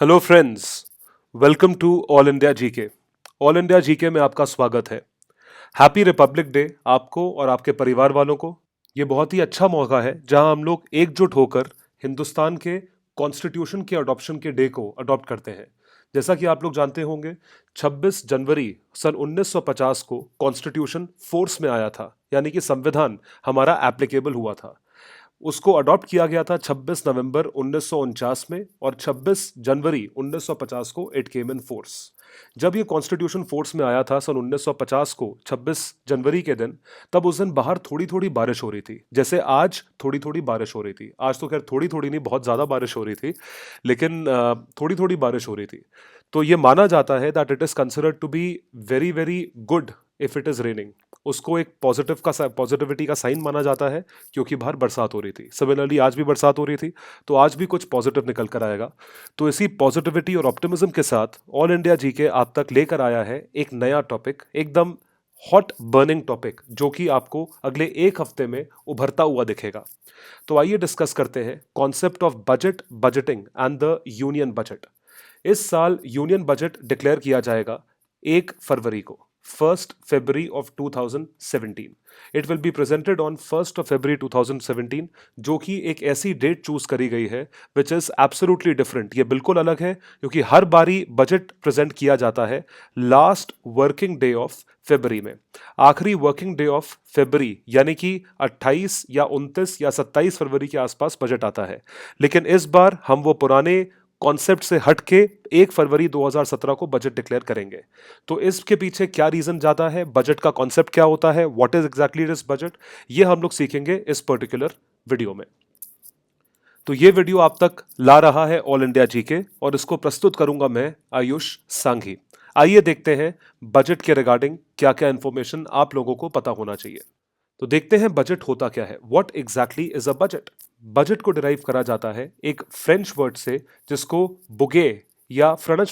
Hello friends, welcome to all India GK. All India GK में आपका स्वागत है। हैप्पी रिपब्लिक डे आपको और आपके परिवार वालों को। ये बहुत ही अच्छा मौका है जहां हम लोग एकजुट होकर हिंदुस्तान के कॉन्स्टिट्यूशन के अडॉप्शन के डे को अडॉप्ट करते हैं। जैसा कि आप लोग जानते होंगे, 26 जनवरी सन 1950 को कॉन्स्टिट्यूशन फोर्स में आया था, यानी कि संविधान हमारा एप्लीकेबल हुआ था। उसको अडॉप्ट किया गया था 26 नवंबर 1949 में, और 26 जनवरी 1950 को इट केम इन फोर्स। जब ये कॉन्स्टिट्यूशन फोर्स में आया था सन 1950 को 26 जनवरी के दिन, तब उस दिन बाहर थोड़ी थोड़ी बारिश हो रही थी। जैसे आज थोड़ी थोड़ी बारिश हो रही थी। आज तो खैर थोड़ी थोड़ी नहीं, बहुत ज़्यादा बारिश हो रही थी, लेकिन थोड़ी थोड़ी बारिश हो रही थी। तो ये माना जाता है that it is considered to be very very good if it is raining. उसको एक पॉजिटिविटी का साइन माना जाता है, क्योंकि बाहर बरसात हो रही थी। सिमिलरली आज भी बरसात हो रही थी, तो आज भी कुछ पॉजिटिव निकल कर आएगा। तो इसी पॉजिटिविटी और ऑप्टिमिज्म के साथ ऑल इंडिया जीके आप तक लेकर आया है एक नया टॉपिक, एकदम हॉट बर्निंग टॉपिक, जो कि आपको अगले एक हफ्ते में उभरता हुआ दिखेगा। तो आइए डिस्कस करते हैं concept of budget, budgeting and the union budget. इस साल यूनियन बजट डिक्लेयर किया जाएगा 1 फरवरी को, 1 February of 2017। It will be presented on 1 February 2017, जो कि एक ऐसी डेट चूज करी गई है विच इज एब्सोल्युटली डिफरेंट। ये बिल्कुल अलग है, क्योंकि हर बारी बजट प्रेजेंट किया जाता है last working day of February में। आखिरी वर्किंग डे ऑफ फरवरी, यानी कि 28 या 29 या 27 फरवरी के आसपास बजट आता है। लेकिन इस बार हम वो पुराने कॉन्सेप्ट से हट के 1 फरवरी 2017 को बजट डिक्लेयर करेंगे। तो इसके पीछे क्या रीजन जाता है, बजट का कॉन्सेप्ट क्या होता है, what is exactly this budget, ये हम लोग सीखेंगे इस पर्टिकुलर वीडियो में। तो ये वीडियो आप तक ला रहा है ऑल इंडिया जीके, और इसको प्रस्तुत करूंगा मैं, आयुष सांघी। आइए देखते हैं बजट के रिगार्डिंग क्या क्या इंफॉर्मेशन आप लोगों को पता होना चाहिए। तो देखते हैं बजट होता क्या है। What exactly is a budget. Budget को डिराइव करा जाता है एक फ्रेंच वर्ड से, जिसको बुगे या फ्रेंच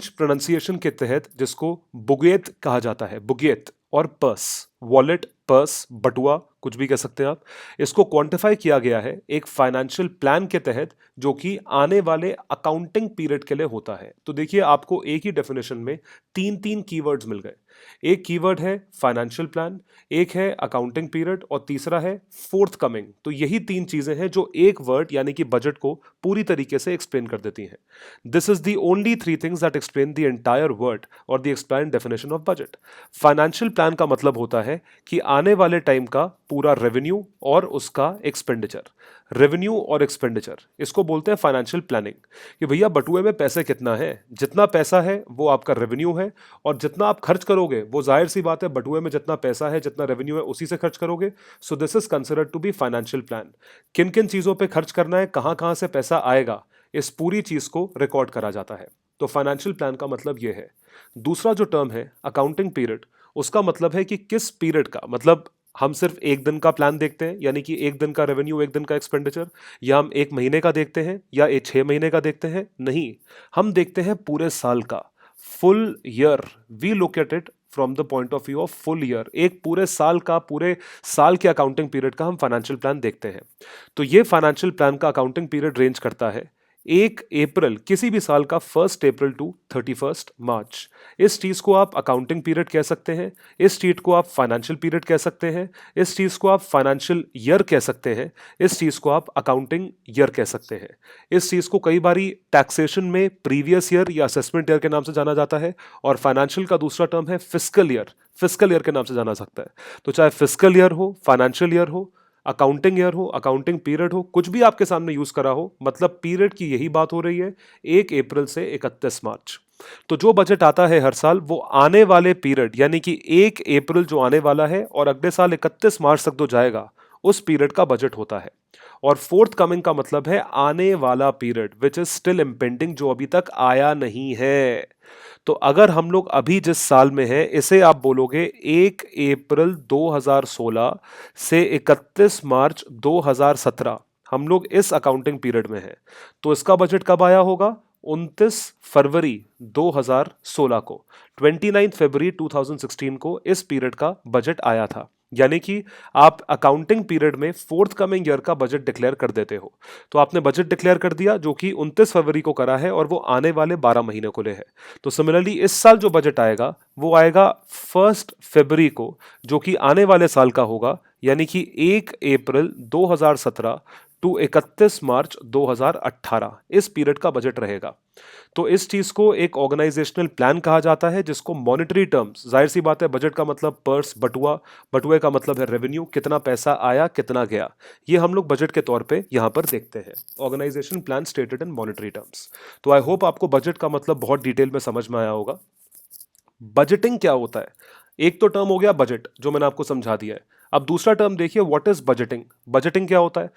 प्रोनाउंसिएशन के तहत जिसको बुगेत कहा जाता है, बुगेत। और पर्स, वॉलेट, पर्स, बटुआ, कुछ भी कह सकते हैं आप। इसको क्वांटिफाई किया गया है एक फाइनेंशियल प्लान के तहत, जो कि आने वाले अकाउंटिंग पीरियड के लिए होता है। तो देखिए, आपको एक ही डेफिनेशन में तीन तीन कीवर्ड्स मिल गए। एक कीवर्ड है फाइनेंशियल प्लान, एक है अकाउंटिंग पीरियड, और तीसरा है फोर्थ कमिंग। तो यही तीन चीजें हैं जो एक वर्ड यानी कि बजट को पूरी तरीके से एक्सप्लेन कर देती हैं। This is the only three things that explain the entire word और the explain definition of budget. Financial plan का मतलब होता है कि आने वाले टाइम का पूरा रेवेन्यू और उसका एक्सपेंडिचर। रेवेन्यू और एक्सपेंडिचर, इसको बोलते हैं फाइनेंशियल प्लानिंग। कि भैया बटुए में पैसे कितना है, जितना पैसा है वो आपका रेवेन्यू है, और जितना आप खर्च करोगे वो जाहिर सी बात है, बटुए में जितना पैसा है, जितना रेवेन्यू है, उसी से खर्च करोगे। So this is considered to be financial plan. किन किन चीजों पे खर्च करना है, कहां कहां से पैसा आएगा, इस पूरी चीज को रिकॉर्ड करा जाता है। तो फाइनेंशियल प्लान का मतलब यह है। दूसरा जो टर्म है अकाउंटिंग पीरियड, उसका मतलब है कि किस पीरियड का, मतलब हम सिर्फ एक दिन का प्लान देखते हैं, यानी कि एक दिन का रेवेन्यू, एक दिन का एक्सपेंडिचर, या हम एक महीने का देखते हैं, या 6 महीने का देखते हैं। नहीं, हम देखते हैं पूरे साल का, full year. We look at it from the point of view of full year. एक पूरे साल का, पूरे साल के अकाउंटिंग पीरियड का हम फाइनेंशियल प्लान देखते हैं। तो ये फाइनेंशियल प्लान का अकाउंटिंग पीरियड रेंज करता है 1 अप्रैल, किसी भी साल का 1 अप्रैल टू 31 मार्च। इस चीज को आप अकाउंटिंग पीरियड कह सकते हैं, इस चीज को आप फाइनेंशियल पीरियड कह सकते हैं, इस चीज को आप फाइनेंशियल ईयर कह सकते हैं, इस चीज को आप अकाउंटिंग ईयर कह सकते हैं। इस चीज को कई बारी टैक्सेशन में प्रीवियस ईयर या असेसमेंट ईयर के नाम से जाना जाता है, और फाइनेंशियल का दूसरा टर्म है फिस्कल ईयर, फिस्कल ईयर के नाम से जाना सकता है। तो चाहे फिस्कल ईयर हो, फाइनेंशियल ईयर हो, अकाउंटिंग ईयर हो, अकाउंटिंग पीरियड हो, कुछ भी आपके सामने यूज करा हो, मतलब पीरियड की यही बात हो रही है, 1 अप्रैल से 31 मार्च। तो जो बजट आता है हर साल, वो आने वाले पीरियड, यानी कि 1 अप्रैल जो आने वाला है और अगले साल 31 मार्च तक जो जाएगा, उस पीरियड का बजट होता है। और फोर्थ कमिंग का मतलब है आने वाला period which is still impending, जो अभी तक आया नहीं है। तो अगर हम लोग अभी जिस साल में हैं, इसे आप बोलोगे 1 अप्रैल 2016 से 31 मार्च 2017, हम लोग इस अकाउंटिंग पीरियड में हैं। तो इसका बजट कब आया होगा? 29 फरवरी 2016 को, 29 फरवरी 2016 को इस पीरियड का बजट आया था। यानी कि आप अकाउंटिंग पीरियड में फोर्थ कमिंग ईयर का बजट डिक्लेयर कर देते हो। तो आपने बजट डिक्लेयर कर दिया जो कि 29 फरवरी को करा है और वो आने वाले 12 महीने को ले है। तो सिमिलरली इस साल जो बजट आएगा वो आएगा 1 फरवरी को, जो कि आने वाले साल का होगा, यानी कि 1 अप्रैल 2017 टू 31 मार्च 2018 इस पीरियड का बजट रहेगा। तो इस चीज को एक ऑर्गेनाइजेशनल प्लान कहा जाता है, जिसको मॉनेटरी टर्म्स, जाहिर सी बात है बजट का मतलब पर्स, बटुआ, बटुए का मतलब है रेवेन्यू, कितना पैसा आया कितना गया, ये हम लोग बजट के तौर पे यहां पर देखते हैं। Organisation plan stated in monetary terms. तो आई होप आपको बजट का मतलब बहुत डिटेल में समझ में आया होगा। बजटिंग क्या होता है? एक तो टर्म हो गया बजट, जो मैंने आपको समझा दिया है। अब दूसरा टर्म देखिए, व्हाट इज बजटिंग। बजटिंग क्या होता है?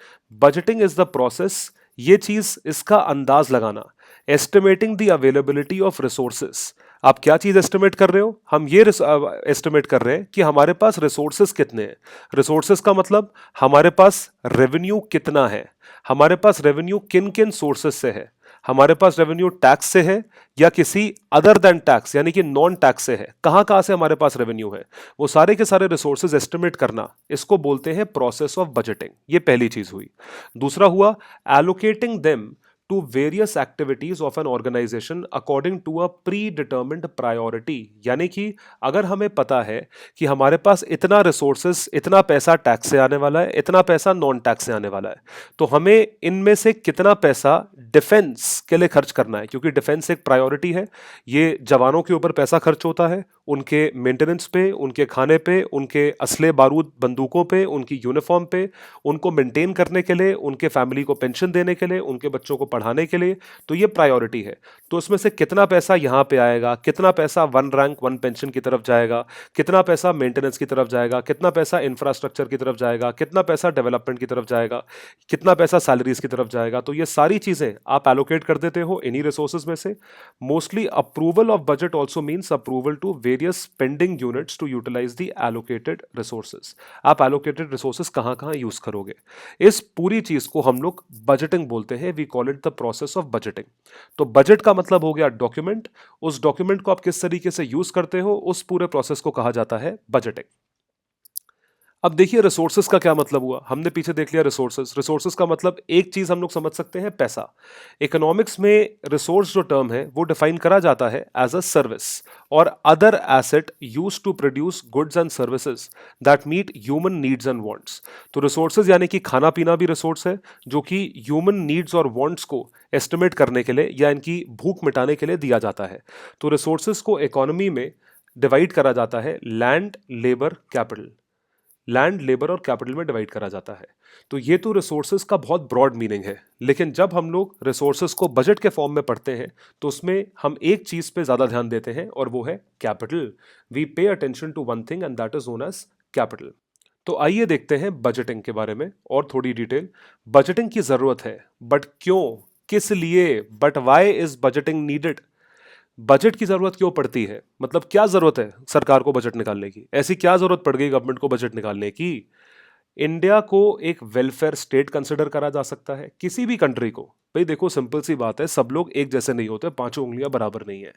बजटिंग इज द प्रोसेस, ये चीज, इसका अंदाज लगाना, estimating the availability of resources. आप क्या चीज एस्टिमेट कर रहे हो? हम ये एस्टिमेट कर रहे हैं कि हमारे पास रिसोर्सेस कितने हैं। रिसोर्सेस का मतलब हमारे पास रेवेन्यू कितना है, हमारे पास रेवेन्यू किन किन सोर्सेस से है, हमारे पास रेवेन्यू टैक्स से है या किसी अदर देन टैक्स यानी कि नॉन टैक्स से है, कहां से हमारे पास रेवेन्यू है, वो सारे के सारे रिसोर्सेज एस्टिमेट करना, इसको बोलते हैं प्रोसेस ऑफ बजटिंग। ये पहली चीज हुई। दूसरा हुआ allocating them to various activities of an organisation according to a predetermined priority. यानी कि अगर हमें पता है कि हमारे पास इतना रिसोर्सेस, इतना पैसा टैक्स से आने वाला है, इतना पैसा नॉन टैक्स से आने वाला है, तो हमें इनमें से कितना पैसा डिफेंस के लिए खर्च करना है, क्योंकि डिफेंस एक प्रायोरिटी है। ये जवानों के ऊपर पैसा खर्च होता है, उनके मेंटेनेंस पे, उनके खाने पे, उनके असले बारूद बंदूकों पे, उनकी यूनिफॉर्म पे, उनको मेंटेन करने के लिए, उनके फैमिली को पेंशन देने के लिए, उनके बच्चों को पढ़ाने के लिए। तो ये प्रायोरिटी है। तो उसमें से कितना पैसा यहाँ पे आएगा, कितना पैसा वन रैंक वन पेंशन की तरफ जाएगा, कितना पैसा मेंटेनेंस की तरफ जाएगा, कितना पैसा इंफ्रास्ट्रक्चर की तरफ जाएगा, कितना पैसा डेवलपमेंट की तरफ जाएगा, कितना पैसा सैलरीज की तरफ जाएगा, तो ये सारी चीजें आप एलोकेट कर देते हो इन्हीं रिसोर्सेज में से। Mostly approval of budget also means approval to various spending units to utilise the allocated resources. आप एलोकेटेड रिसोर्सेज कहां कहां यूज करोगे, इस पूरी चीज को हम लोग बजटिंग बोलते हैं। We call it the process of budgeting. तो बजट का मतलब हो गया डॉक्यूमेंट, उस डॉक्यूमेंट को आप किस तरीके से यूज करते हो, उस पूरे प्रोसेस को कहा जाता है बजटिंग। अब देखिए रिसोर्सेज का क्या मतलब हुआ। हमने पीछे देख लिया रिसोर्सेज। रिसोर्सेज का मतलब एक चीज हम लोग समझ सकते हैं, पैसा। इकोनॉमिक्स में रिसोर्स जो टर्म है वो डिफाइन करा जाता है एज अ सर्विस और other asset use to produce goods and services that meet human needs and wants. तो रिसोर्सेज यानी कि खाना पीना भी रिसोर्स है, जो कि ह्यूमन नीड्स और वांट्स को एस्टिमेट करने के लिए या इनकी भूख मिटाने के लिए दिया जाता है। तो रिसोर्सेज को इकोनॉमी में डिवाइड करा जाता है land, labour, capital. Land, labour और कैपिटल में डिवाइड करा जाता है। तो ये तो रिसोर्सेज का बहुत ब्रॉड मीनिंग है, लेकिन जब हम लोग रिसोर्सेज को बजट के फॉर्म में पढ़ते हैं तो उसमें हम एक चीज पे ज्यादा ध्यान देते हैं और वो है capital. We pay attention to one thing and that is known as capital. तो आइए देखते हैं बजटिंग के बारे में और थोड़ी डिटेल। बजटिंग की जरूरत है, बट क्यों, किस लिए, but why is budgeting needed. Budget की जरूरत क्यों पड़ती है, मतलब क्या जरूरत है सरकार को बजट निकालने की, ऐसी क्या जरूरत पड़ गई गवर्नमेंट को बजट निकालने की। इंडिया को एक वेलफेयर स्टेट कंसिडर करा जा सकता है, किसी भी कंट्री को। भाई देखो सिंपल सी बात है, सब लोग एक जैसे नहीं होते, पांचों उंगलियां बराबर नहीं है।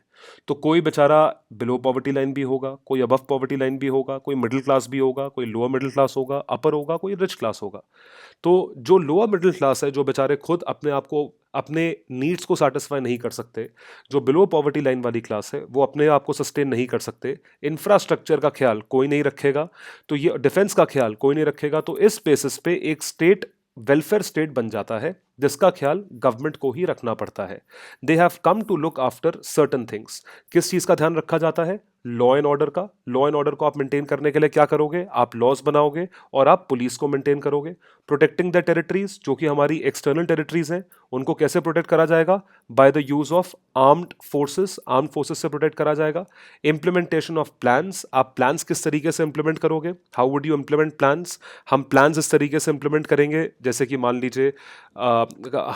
तो कोई बेचारा बिलो पॉवर्टी लाइन भी होगा, कोई अबव पॉवर्टी लाइन भी होगा, कोई मिडिल क्लास भी होगा, कोई लोअर मिडिल क्लास होगा, अपर होगा, कोई रिच क्लास होगा। तो जो लोअर मिडिल क्लास है, जो बेचारे खुद अपने आप को, अपने नीड्स को सेटिस्फाई नहीं कर सकते, जो बिलो पॉवर्टी लाइन वाली क्लास है वो अपने आप को सस्टेन नहीं कर सकते, इंफ्रास्ट्रक्चर का ख्याल कोई नहीं रखेगा, तो ये डिफेंस का ख्याल कोई नहीं रखेगा, तो इस बेसिस पे एक स्टेट वेलफेयर स्टेट बन जाता है, जिसका ख्याल गवर्नमेंट को ही रखना पड़ता है। They have come to look after certain things. किस चीज का ध्यान रखा जाता है? लॉ एंड ऑर्डर का। लॉ एंड ऑर्डर को आप मेंटेन करने के लिए क्या करोगे? आप लॉज बनाओगे और आप पुलिस को मेंटेन करोगे। प्रोटेक्टिंग द टेरिटरीज, जो कि हमारी एक्सटर्नल टेरिटरीज हैं, उनको कैसे प्रोटेक्ट करा जाएगा? By the use of armed forces. Armed forces से प्रोटेक्ट करा जाएगा। इम्प्लीमेंटेशन ऑफ प्लान्स, आप प्लान्स किस तरीके से इंप्लीमेंट करोगे? How would you implement plans? हम प्लान्स इस तरीके से इंप्लीमेंट करेंगे, जैसे कि मान लीजिए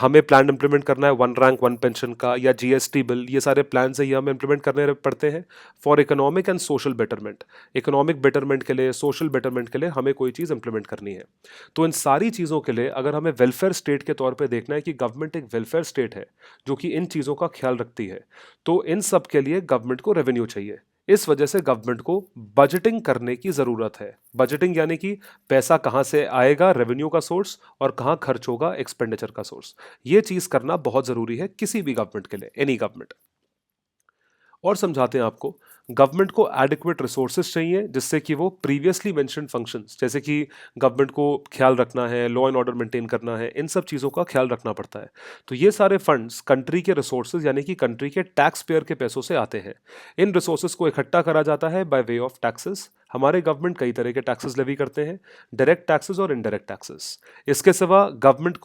हमें प्लान इंप्लीमेंट करना है वन रैंक वन पेंशन का या जीएसटी बिल, ये सारे प्लान से ही हमें इंप्लीमेंट करने पड़ते हैं for economic and social betterment. Economic betterment के लिए, सोशल बेटरमेंट के लिए हमें कोई चीज़ इंप्लीमेंट करनी है। तो इन सारी चीज़ों के लिए अगर हमें वेलफेयर स्टेट के तौर पे देखना है कि गवर्नमेंट एक वेलफेयर स्टेट है जो कि इन चीज़ों का ख्याल रखती है, तो इन सब के लिए गवर्नमेंट को रेवेन्यू चाहिए। इस वजह से गवर्नमेंट को बजटिंग करने की जरूरत है। बजटिंग यानी कि पैसा कहां से आएगा, रेवेन्यू का सोर्स, और कहां खर्च होगा, एक्सपेंडिचर का सोर्स। ये चीज करना बहुत जरूरी है किसी भी गवर्नमेंट के लिए, एनी गवर्नमेंट। और समझाते हैं आपको, गवर्नमेंट को एडिक्वेट रिसोर्सेज चाहिए जिससे कि वो प्रीवियसली मेंशन्ड फंक्शंस, जैसे कि गवर्नमेंट को ख्याल रखना है, लॉ एंड ऑर्डर मेंटेन करना है, इन सब चीज़ों का ख्याल रखना पड़ता है। तो ये सारे फंड्स कंट्री के रिसोर्सेज यानी कि कंट्री के टैक्स पेयर के पैसों से आते हैं। इन रिसोर्सेज को इकट्ठा करा जाता है बाय वे ऑफ टैक्सेस। हमारे गवर्नमेंट कई तरह के टैक्सेस लेवी करते हैं, डायरेक्ट टैक्सेस और इनडायरेक्ट टैक्सेस। इसके सिवा गवर्नमेंट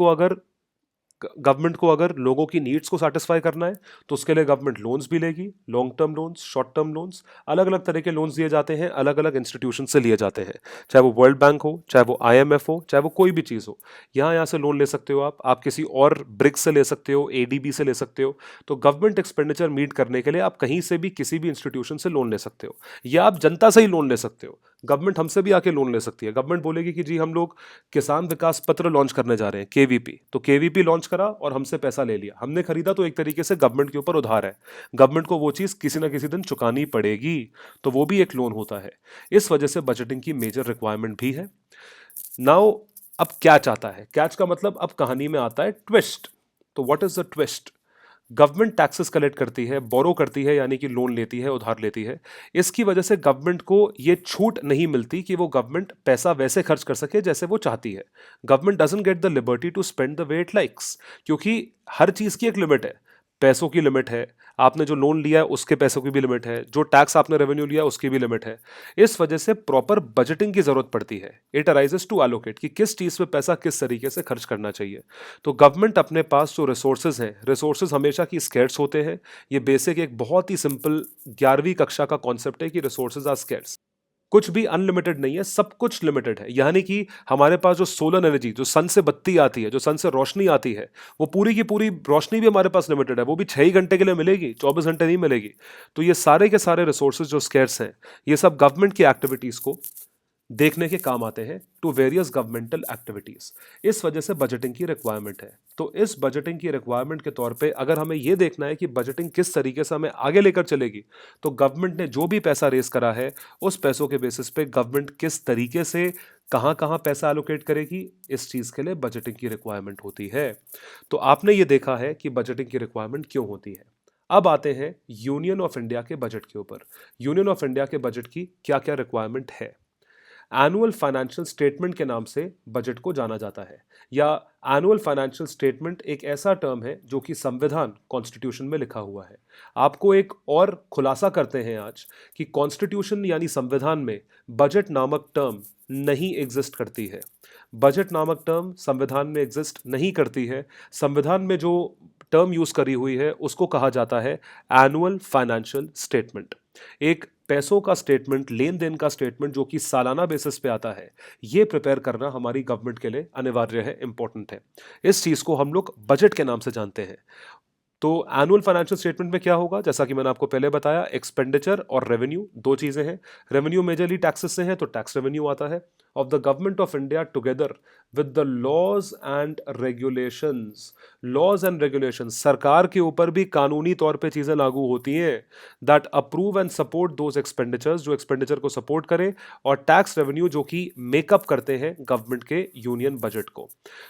को अगर लोगों की नीड्स को सेटिस्फाई करना है तो उसके लिए गवर्नमेंट लोन्स भी लेगी, long term loans, short term loans, अलग अलग तरह के लोन्स दिए जाते हैं, अलग अलग इंस्टीट्यूशन से लिए जाते हैं, चाहे वो वर्ल्ड बैंक हो, चाहे वो आईएमएफ हो, चाहे वो कोई भी चीज़ हो। यहाँ से लोन ले सकते हो आप किसी और ब्रिक्स से ले सकते हो, एडीबी से ले सकते हो। तो गवर्नमेंट एक्सपेंडिचर मीट करने के लिए आप कहीं से भी किसी भी इंस्टीट्यूशन से लोन ले सकते हो, या आप जनता से ही लोन ले सकते हो। गवर्नमेंट हमसे भी आके लोन ले सकती है। गवर्नमेंट बोलेगी कि जी हम लोग किसान विकास पत्र लॉन्च करने जा रहे हैं, केवीपी, तो केवीपी लॉन्च करा और हमसे पैसा ले लिया, हमने खरीदा, तो एक तरीके से गवर्नमेंट के ऊपर उधार है, गवर्नमेंट को वो चीज किसी ना किसी दिन चुकानी पड़ेगी, तो वो भी एक लोन होता है। इस वजह से बजटिंग की मेजर रिक्वायरमेंट भी है। नाउ अब क्या चाहता है, कैच का मतलब अब कहानी में आता है ट्विस्ट। तो what is the twist? Government taxes collect करती है, बोरो करती है, यानी कि लोन लेती है, उधार लेती है। इसकी वजह से गवर्नमेंट को ये छूट नहीं मिलती कि वो गवर्नमेंट पैसा वैसे खर्च कर सके जैसे वो चाहती है। Government doesn't get the liberty to spend the way it likes, क्योंकि हर चीज की एक लिमिट है। पैसों की लिमिट है, आपने जो लोन लिया है उसके पैसों की भी लिमिट है, जो टैक्स आपने रेवेन्यू लिया उसकी भी लिमिट है। इस वजह से प्रॉपर बजटिंग की जरूरत पड़ती है। इट अराइजेस टू एलोकेट कि किस चीज पे पैसा किस तरीके से खर्च करना चाहिए। तो गवर्नमेंट अपने पास जो रिसोर्सेज हैं, रिसोर्सेज हमेशा की स्केर्स होते हैं। ये बेसिक एक बहुत ही सिंपल 11वीं कक्षा का कॉन्सेप्ट है कि रिसोर्सेज आर स्केर्स। कुछ भी अनलिमिटेड नहीं है, सब कुछ लिमिटेड है। यानी कि हमारे पास जो सोलर एनर्जी, जो सन से बत्ती आती है, जो सन से रोशनी आती है, वो पूरी की पूरी रोशनी भी हमारे पास लिमिटेड है, वो भी 6 ही घंटे के लिए मिलेगी, 24 घंटे नहीं मिलेगी। तो ये सारे के सारे रिसोर्सेज जो स्केर्स हैं, ये सब गवर्नमेंट की एक्टिविटीज को देखने के काम आते हैं, टू वेरियस गवर्नमेंटल एक्टिविटीज। इस वजह से बजटिंग की रिक्वायरमेंट है। तो इस बजटिंग की रिक्वायरमेंट के तौर पे अगर हमें यह देखना है कि बजटिंग किस तरीके से हमें आगे लेकर चलेगी, तो गवर्नमेंट ने जो भी पैसा रेस करा है, उस पैसों के बेसिस पे गवर्नमेंट किस तरीके से कहां कहां पैसा एलोकेट करेगी, इस चीज के लिए बजटिंग की रिक्वायरमेंट होती है। तो आपने ये देखा है कि बजटिंग की रिक्वायरमेंट क्यों होती है। अब आते हैं यूनियन ऑफ इंडिया के बजट के ऊपर। यूनियन ऑफ इंडिया के बजट की क्या क्या रिक्वायरमेंट है। एनुअल फाइनेंशियल स्टेटमेंट के नाम से बजट को जाना जाता है, या एनुअल फाइनेंशियल स्टेटमेंट एक ऐसा टर्म है जो कि संविधान, कॉन्स्टिट्यूशन में लिखा हुआ है। आपको एक और खुलासा करते हैं आज कि कॉन्स्टिट्यूशन यानी संविधान में बजट नामक टर्म नहीं एग्जिस्ट करती है। बजट नामक टर्म संविधान में एग्जिस्ट नहीं करती है। संविधान में जो टर्म यूज करी हुई है उसको कहा जाता है एनुअल फाइनेंशियल स्टेटमेंट। एक पैसों का स्टेटमेंट, लेन देन का स्टेटमेंट जो कि सालाना बेसिस पे आता है, ये प्रिपेयर करना हमारी गवर्नमेंट के लिए अनिवार्य है, इंपॉर्टेंट है। इस चीज को हम लोग बजट के नाम से जानते हैं। तो एनुअल फाइनेंशियल स्टेटमेंट में क्या होगा, जैसा कि मैंने आपको पहले बताया, एक्सपेंडिचर और रेवेन्यू दो चीजें हैं। रेवेन्यू मेजरली टैक्सेस से है, तो टैक्स रेवेन्यू आता है of the government of India together with the laws and regulations. Laws and regulations, सरकार के ऊपर भी कानूनी तौर पे चीजें लागू होती हैं, that approve and support those expenditures, जो एक्सपेंडिचर को सपोर्ट करे, और टैक्स रेवेन्यू जो कि मेकअप करते हैं गवर्नमेंट के यूनियन बजट को।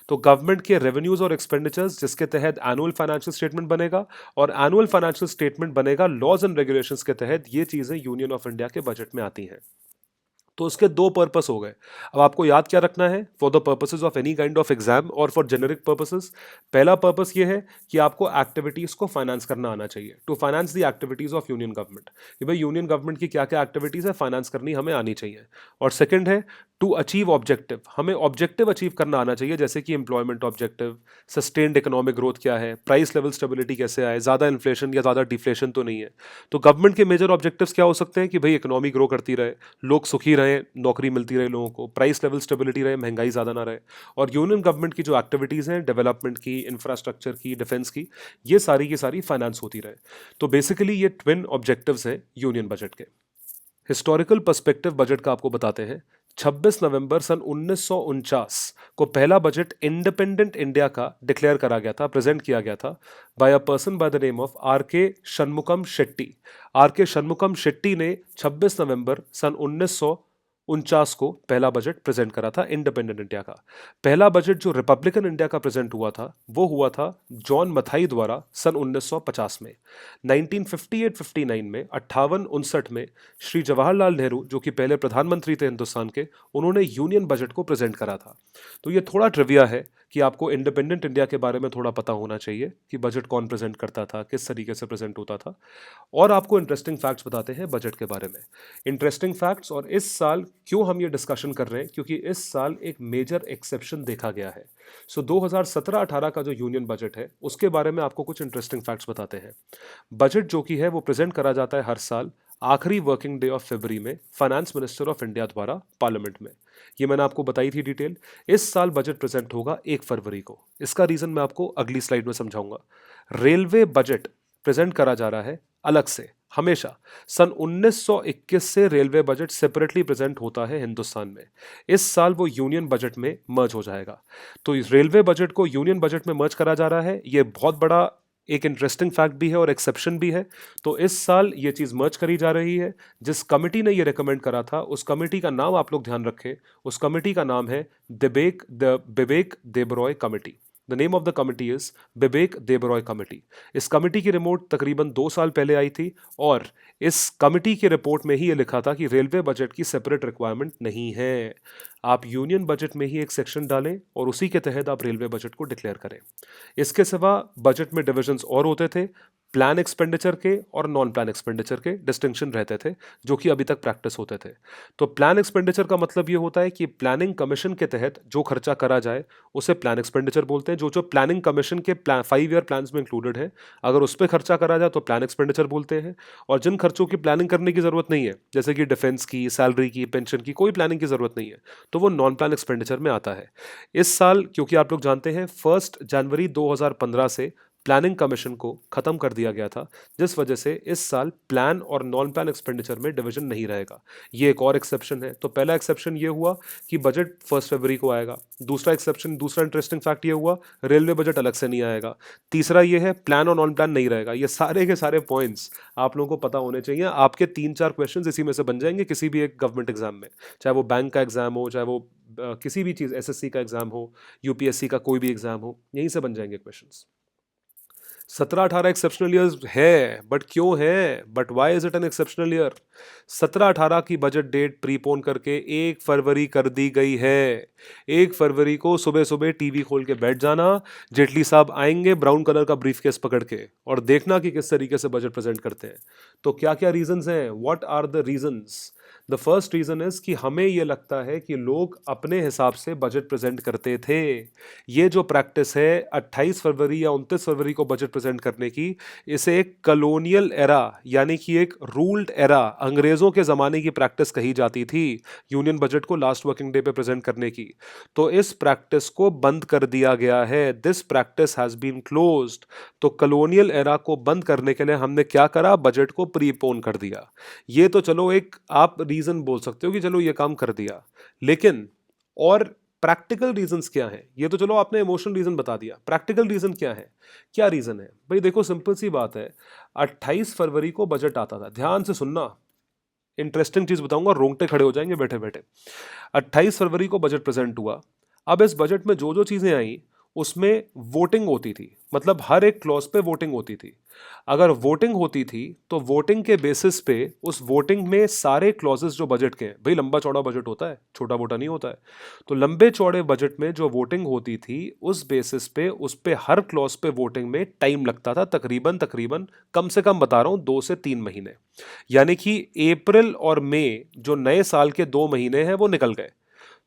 तो गवर्नमेंट के रेवेन्यूज और एक्सपेंडिचर्स जिसके तहत एनुअल फाइनेंशियल स्टेटमेंट बनेगा, और एनुअल फाइनेंशियल स्टेटमेंट बनेगा लॉज एंड रेगुलेशंस के तहत। ये चीजें यूनियन ऑफ इंडिया के बजट में आती हैं। तो उसके दो पर्पस हो गए। अब आपको याद क्या रखना है for the purposes of any kind of exam और फॉर जेनरिक पर्पसेस। पहला पर्पस ये है कि आपको एक्टिविटीज को फाइनेंस करना आना चाहिए, to finance the activities of union government, कि भाई यूनियन गवर्नमेंट की क्या क्या एक्टिविटीज है, फाइनेंस करनी हमें आनी चाहिए। और सेकंड है टू अचीव ऑब्जेक्टिव, हमें ऑब्जेक्टिव अचीव करना आना चाहिए, जैसे कि employment objective, sustained economic growth क्या है, प्राइस लेवल स्टेबिलिटी कैसे आए, ज्यादा इन्फ्लेशन या ज्यादा डिफ्लेशन तो नहीं है। तो गवर्नमेंट के मेजर ऑब्जेक्टिव्स क्या हो सकते हैं कि भाई इकोनॉमी ग्रो करती रहे, लोग सुखी रहे, नौकरी मिलती रहे लोगों को, प्राइस लेवल स्टेबिलिटी रहे, महंगाई ज्यादा ना रहे। और यूनियन गवर्नमेंट की जो एक्टिविटीज हैं, डेवलपमेंट की, इंफ्रास्ट्रक्चर की, डिफेंस की, ये सारी की सारी फाइनेंस होती रहे। तो बेसिकली ये ट्विन ऑब्जेक्टिव्स हैं यूनियन बजट के। हिस्टोरिकल पर्सपेक्टिव बजट का आपको बताते हैं। 26 नवंबर सन 1949 को पहला बजट इंडिपेंडेंट इंडिया का डिक्लेयर करा गया था, प्रेजेंट किया गया था by a person by the name of R K Shanmukham Shetty. Are K Shanmukham Shetty ने 26 नवंबर सन 1949 को पहला बजट प्रेजेंट करा था इंडिपेंडेंट इंडिया का। पहला बजट जो रिपब्लिकन इंडिया का प्रेजेंट हुआ था वो हुआ था जॉन मथाई द्वारा सन 1950 में। 1958-59 में 58-59 में श्री जवाहरलाल नेहरू जो कि पहले प्रधानमंत्री थे हिंदुस्तान के, उन्होंने यूनियन बजट को प्रेजेंट करा था। तो ये थोड़ा ट्रिविया है कि आपको इंडिपेंडेंट इंडिया के बारे में थोड़ा पता होना चाहिए कि बजट कौन प्रेजेंट करता था, किस तरीके से प्रेजेंट होता था। और आपको इंटरेस्टिंग फैक्ट्स बताते हैं बजट के बारे में, इंटरेस्टिंग फैक्ट्स। और इस साल क्यों हम ये डिस्कशन कर रहे हैं, क्योंकि इस साल एक मेजर एक्सेप्शन देखा गया है। सो 2017-18 का जो यूनियन बजट है उसके बारे में आपको कुछ इंटरेस्टिंग फैक्ट्स बताते हैं। बजट जो कि है वो प्रेजेंट करा जाता है हर साल आखिरी वर्किंग डे ऑफ फरवरी में फाइनेंस मिनिस्टर ऑफ इंडिया द्वारा पार्लियामेंट में। ये मैंने आपको बताई थी डिटेल। इस साल बजट प्रेजेंट होगा 1 फरवरी को। इसका रीजन मैं आपको अगली स्लाइड में समझाऊंगा। रेलवे बजट प्रेजेंट करा जा रहा है अलग से। हमेशा सन 1921 से रेलवे बजट सेपरेटली प्रेजेंट होता है हिंदुस्तान में। इस साल वो यूनियन बजट में मर्ज हो जाएगा। तो इस रेलवे बजट को यूनियन बजट में मर्ज करा जा रहा है। ये बहुत बड़ा एक इंटरेस्टिंग फैक्ट भी है और एक्सेप्शन भी है। तो इस साल ये चीज मर्ज करी जा रही है। जिस कमिटी ने ये रेकमेंड करा था उस कमिटी का नाम आप लोग ध्यान रखें। उस कमिटी का नाम है Bibek Debroy committee. The name of the committee is Bibek Debroy committee. इस कमिटी की रिपोर्ट तकरीबन 2 साल पहले आई थी और इस कमिटी की रिपोर्ट में ही ये लिखा था कि रेलवे बजट की सेपरेट रिक्वायरमेंट नहीं है। आप यूनियन बजट में ही एक सेक्शन डालें और उसी के तहत आप रेलवे बजट को डिक्लेयर करें। इसके सिवा बजट में डिविजन्स और होते थे। प्लान एक्सपेंडिचर के और नॉन प्लान एक्सपेंडिचर के डिस्टिंक्शन रहते थे जो कि अभी तक प्रैक्टिस होते थे। तो प्लान एक्सपेंडिचर का मतलब ये होता है कि प्लानिंग कमीशन के तहत जो खर्चा करा जाए उसे प्लान एक्सपेंडिचर बोलते हैं। जो प्लानिंग कमीशन के 5 ईयर प्लान्स में इंक्लूडेड है, अगर उस पर खर्चा करा जाए तो प्लान एक्सपेंडिचर बोलते हैं। और जिन खर्चों की प्लानिंग करने की जरूरत नहीं है, जैसे कि डिफेंस की, सैलरी की, पेंशन की, कोई प्लानिंग की जरूरत नहीं है, तो वो नॉन प्लान एक्सपेंडिचर में आता है। इस साल क्योंकि आप लोग जानते हैं 1 जनवरी 2015 से प्लानिंग कमीशन को खत्म कर दिया गया था, जिस वजह से इस साल प्लान और नॉन प्लान एक्सपेंडिचर में डिवीजन नहीं रहेगा। ये एक और एक्सेप्शन है। तो पहला एक्सेप्शन ये हुआ कि बजट 1 फरवरी को आएगा। दूसरा एक्सेप्शन, दूसरा इंटरेस्टिंग फैक्ट ये हुआ रेलवे बजट अलग से नहीं आएगा। तीसरा ये है प्लान और नॉन प्लान नहीं रहेगा। ये सारे के सारे पॉइंट्स आप लोगों को पता होने चाहिए। आपके 3-4 क्वेश्चन इसी में से बन जाएंगे किसी भी एक गवर्नमेंट एग्जाम में, चाहे वो बैंक का एग्जाम हो, चाहे वो किसी भी चीज़ एसएससी का एग्जाम हो, यूपीएससी का कोई भी एग्जाम हो, यहीं से बन जाएंगे क्वेश्चंस। 17-18 एक्सेप्शनल ईयर्स है, बट क्यों है, but why is it an exceptional year? 17-18 की बजट डेट प्रीपोन करके 1 फरवरी कर दी गई है। 1 फरवरी को सुबह सुबह टीवी खोल के बैठ जाना, जेटली साहब आएंगे ब्राउन कलर का ब्रीफकेस पकड़ के, और देखना कि किस तरीके से बजट प्रेजेंट करते हैं। तो क्या क्या रीजंस हैं, what are the reasons? The first reason is कि हमें यह लगता है कि लोग अपने हिसाब से बजट प्रेजेंट करते थे। ये जो प्रैक्टिस है 28 फरवरी या 29 फरवरी को बजट प्रेजेंट करने की, इसे एक कॉलोनियल एरा यानी कि एक रूल्ड एरा, अंग्रेजों के जमाने की प्रैक्टिस कही जाती थी यूनियन बजट को लास्ट वर्किंग डे पे प्रेजेंट करने की। तो इस प्रैक्टिस को बंद कर दिया गया है। This practice has been closed. तो कॉलोनियल एरा को बंद करने के लिए हमने क्या करा, बजट को प्रीपोन कर दिया। ये तो चलो एक आप रीजन बोल सकते हो कि चलो ये काम कर दिया, लेकिन और प्रैक्टिकल रीजंस क्या है? ये तो चलो आपने इमोशनल रीजन बता दिया, प्रैक्टिकल रीजन क्या है? क्या रीजन है भाई? देखो सिंपल सी बात है, 28 फरवरी को बजट आता था। ध्यान से सुनना, इंटरेस्टिंग चीज बताऊंगा, रोंगटे खड़े हो जाएंगे बैठे बैठे। 28 फरवरी को बजट प्रेजेंट हुआ। अब इस बजट में जो जो चीजें आई उसमें वोटिंग होती थी, मतलब हर एक क्लॉज पे वोटिंग होती थी। अगर वोटिंग होती थी तो वोटिंग के बेसिस पे उस वोटिंग में सारे क्लॉजेस जो बजट के हैं, भाई लंबा चौड़ा बजट होता है, छोटा मोटा नहीं होता है, तो लंबे चौड़े बजट में जो वोटिंग होती थी उस बेसिस पे उस पे हर क्लॉज पे वोटिंग में टाइम लगता था, तकरीबन तकरीबन कम से कम बता रहा हूं 2 से 3 महीने। यानी कि अप्रैल और मई जो नए साल के 2 महीने हैं वो निकल गए।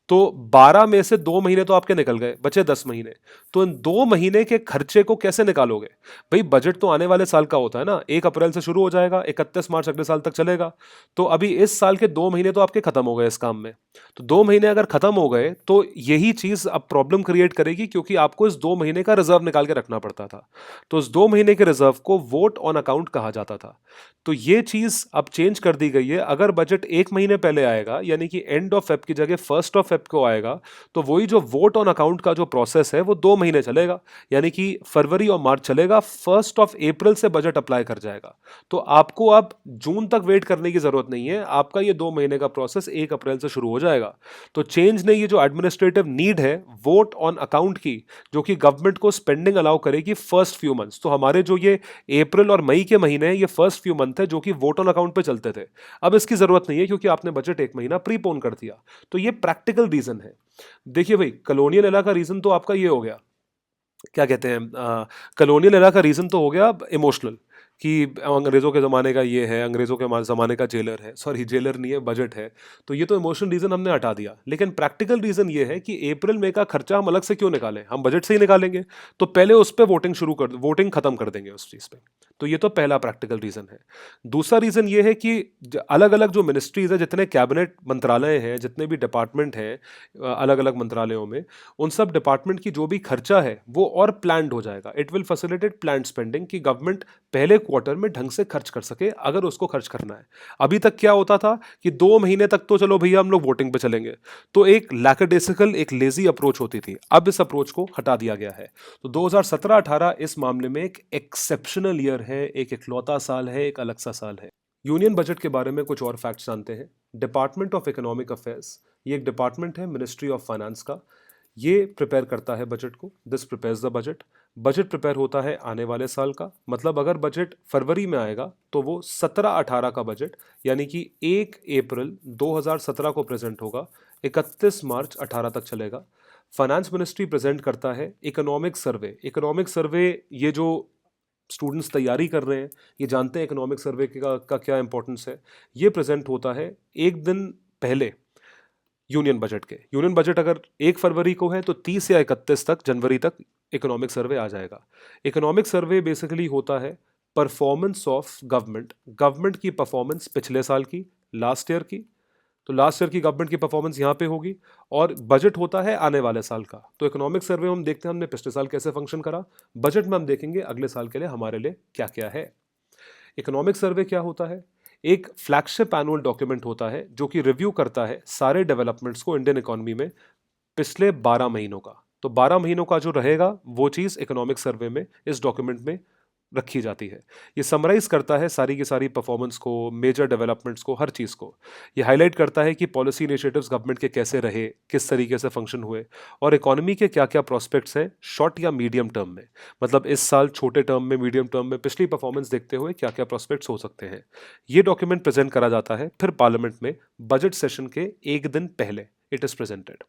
तो 12 में से 2 महीने तो आपके निकल गए, बचे 10 महीने। तो इन 2 महीने के खर्चे को कैसे निकालोगे? भाई बजट तो आने वाले साल का होता है ना, 1 अप्रैल से शुरू हो जाएगा, 31 मार्च अगले साल तक चलेगा। तो अभी इस साल के 2 महीने तो आपके खत्म हो गए इस काम में। तो 2 महीने अगर खत्म हो गए तो यही चीज अब प्रॉब्लम क्रिएट करेगी, क्योंकि आपको इस 2 महीने का रिजर्व निकाल के रखना पड़ता था। तो इस 2 महीने के रिजर्व को वोट ऑन अकाउंट कहा जाता था। तो ये चीज अब चेंज कर दी गई है। अगर बजट 1 महीने पहले आएगा, यानी कि एंड ऑफ फेब की जगह 1 ऑफ फेब को आएगा, तो वही जो वोट ऑन अकाउंट का जो प्रोसेस है वो 2 महीने चलेगा, यानी कि फरवरी और मार्च चलेगा, 1 ऑफ अप्रैल से बजट अप्लाई कर जाएगा। तो आपको अब जून तक वेट करने की जरूरत नहीं है, आपका ये 2 महीने का प्रोसेस 1 अप्रैल से शुरू हो जाएगा। तो चेंज ने ये जो एडमिनिस्ट्रेटिव नीड है वोट ऑन अकाउंट की, जो कि गवर्नमेंट को स्पेंडिंग अलाउ करेगी फर्स्ट फ्यू मंथ्स, तो हमारे जो ये अप्रैल और मई के महीने हैं ये फर्स्ट फ्यू मंथ है जो कि वोट ऑन अकाउंट पे चलते थे। अब इसकी जरूरत नहीं है क्योंकि आपने बजट 1 महीना प्रीपोन कर दिया। तो ये प्रैक्टिकल रीजन है। देखिए भाई, कॉलोनियल एरा का रीजन तो आपका ये हो गया, क्या कहते हैं, कॉलोनियल एरा का रीजन तो हो गया इमोशनल, कि अंग्रेजों के ज़माने का ये है, अंग्रेजों के ज़माने का जेलर है, सॉरी जेलर नहीं है, बजट है। तो ये तो इमोशनल रीज़न हमने हटा दिया, लेकिन प्रैक्टिकल रीज़न ये है कि अप्रैल मई का खर्चा हम अलग से क्यों निकालें, हम बजट से ही निकालेंगे। तो पहले उस पर वोटिंग खत्म कर देंगे उस चीज़ पे। तो ये तो पहला प्रैक्टिकल रीज़न है। दूसरा रीज़न ये है कि अलग अलग जो मिनिस्ट्रीज है, जितने कैबिनेट मंत्रालय हैं, जितने भी डिपार्टमेंट हैं अलग अलग मंत्रालयों में, उन सब डिपार्टमेंट की जो भी खर्चा है वो और प्लान्ड हो जाएगा। It will facilitate planned spending, कि गवर्नमेंट पहले क्वार्टर में ढंग से खर्च कर सके अगर उसको खर्च करना है। अभी तक क्या होता था कि 2 महीने तक तो चलो भैया हम लोग वोटिंग पे चलेंगे, तो एक लैकडेसिकल, एक लेजी अप्रोच होती थी। अब इस अप्रोच को हटा दिया गया है। तो 2017-18 इस मामले में एक एक्सेप्शनल ईयर है, एक इकलौता साल है, एक अलग सा साल है। यूनियन बजट के बारे में कुछ और फैक्ट्स जानते हैं। डिपार्टमेंट ऑफ इकोनॉमिक अफेयर्स, ये एक डिपार्टमेंट है मिनिस्ट्री ऑफ फाइनेंस का। ये प्रिपेयर करता है बजट को, this prepares the budget. Budget prepare होता है आने वाले साल का, मतलब अगर बजट फरवरी में आएगा तो वो 17-18 का बजट, यानी कि 1 अप्रैल 2017 को प्रेजेंट होगा, 31 मार्च 18 तक चलेगा। फाइनेंस मिनिस्ट्री प्रेजेंट करता है इकोनॉमिक सर्वे। इकोनॉमिक सर्वे, ये जो स्टूडेंट्स तैयारी कर रहे हैं ये जानते हैं इकोनॉमिक सर्वे का क्या इंपॉर्टेंस है। ये प्रेजेंट होता है एक दिन पहले यूनियन बजट के। यूनियन बजट अगर 1 फरवरी को है तो 30 या 31 तक, जनवरी तक इकोनॉमिक सर्वे आ जाएगा। इकोनॉमिक सर्वे बेसिकली होता है परफॉर्मेंस ऑफ गवर्नमेंट की परफॉर्मेंस पिछले साल की, लास्ट ईयर की। तो लास्ट ईयर की गवर्नमेंट की परफॉर्मेंस यहाँ पे होगी, और बजट होता है आने वाले साल का। तो इकोनॉमिक सर्वे हम देखते हैं हमने पिछले साल कैसे फंक्शन करा, बजट में हम देखेंगे अगले साल के लिए हमारे लिए क्या क्या है। इकोनॉमिक सर्वे क्या होता है? एक फ्लैगशिप एनुअल डॉक्यूमेंट होता है जो कि रिव्यू करता है सारे डेवलपमेंट्स को इंडियन इकोनॉमी में पिछले 12 महीनों का। तो 12 महीनों का जो रहेगा वो चीज इकोनॉमिक सर्वे में, इस डॉक्यूमेंट में रखी जाती है। ये समराइज करता है सारी की सारी परफॉर्मेंस को, मेजर डेवलपमेंट्स को, हर चीज़ को। ये हाईलाइट करता है कि पॉलिसी इनिशिएटिव्स गवर्नमेंट के कैसे रहे, किस तरीके से फंक्शन हुए, और इकोनॉमी के क्या क्या प्रोस्पेक्ट्स हैं शॉर्ट या मीडियम टर्म में। मतलब इस साल छोटे टर्म में, मीडियम टर्म में पिछली परफॉर्मेंस देखते हुए क्या क्या प्रोस्पेक्ट्स हो सकते हैं। ये डॉक्यूमेंट प्रेजेंट करा जाता है फिर पार्लियामेंट में बजट सेशन के एक दिन पहले इट इज प्रेजेंटेड।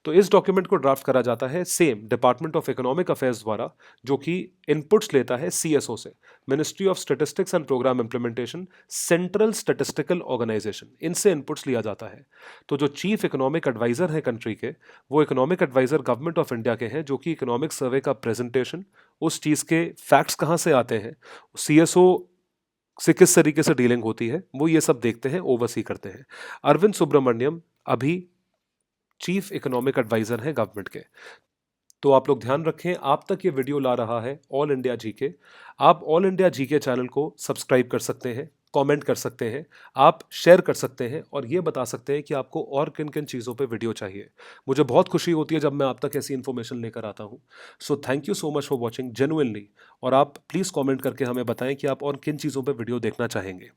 तो इस डॉक्यूमेंट को ड्राफ्ट करा जाता है same department of economic affairs द्वारा, जो कि इनपुट्स लेता है सीएसओ से, ministry of statistics and programme implementation, central statistical organisation, इनसे इनपुट्स लिया जाता है। तो जो चीफ इकोनॉमिक एडवाइजर है कंट्री के, वो economic adviser government of India के हैं, जो कि इकोनॉमिक सर्वे का प्रेजेंटेशन, उस चीज़ के फैक्ट्स कहाँ से आते हैं, सीएसओ से किस तरीके से डीलिंग होती है, वो ये सब देखते हैं, ओवरसी करते हैं। अरविंद सुब्रमण्यम अभी चीफ इकोनॉमिक एडवाइजर हैं गवर्नमेंट के। तो आप लोग ध्यान रखें, आप तक ये वीडियो ला रहा है ऑल इंडिया जीके। आप ऑल इंडिया जीके चैनल को सब्सक्राइब कर सकते हैं, कमेंट कर सकते हैं, आप शेयर कर सकते हैं, और ये बता सकते हैं कि आपको और किन किन चीज़ों पे वीडियो चाहिए। मुझे बहुत खुशी होती है जब मैं आप तक ऐसी इन्फॉर्मेशन लेकर आता हूँ। So thank you so much for watching genuinely. और आप प्लीज़ कमेंट करके हमें बताएं कि आप और किन चीज़ों पे वीडियो देखना चाहेंगे।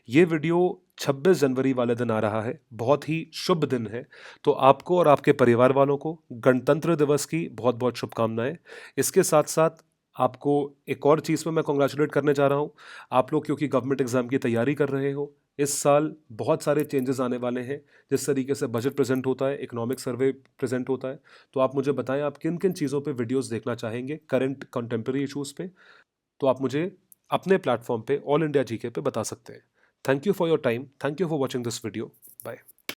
ये वीडियो 26 जनवरी वाले दिन आ रहा है, बहुत ही शुभ दिन है। तो आपको और आपके परिवार वालों को गणतंत्र दिवस की बहुत बहुत शुभकामनाएं। इसके साथ साथ आपको एक और चीज़ में मैं कॉन्ग्रेचुलेट करने जा रहा हूँ। आप लोग क्योंकि गवर्नमेंट एग्जाम की तैयारी कर रहे हो, इस साल बहुत सारे चेंजेस आने वाले हैं। जिस तरीके से बजट प्रेजेंट होता है, इकोनॉमिक सर्वे प्रेजेंट होता है, तो आप मुझे बताएं आप किन किन चीज़ों पे वीडियोस देखना चाहेंगे, करंट कंटेम्प्रेरी इशूज़ पे। तो आप मुझे अपने प्लेटफॉर्म पे ऑल इंडिया जीके पे बता सकते हैं। Thank you for your time, thank you for watching this video, bye.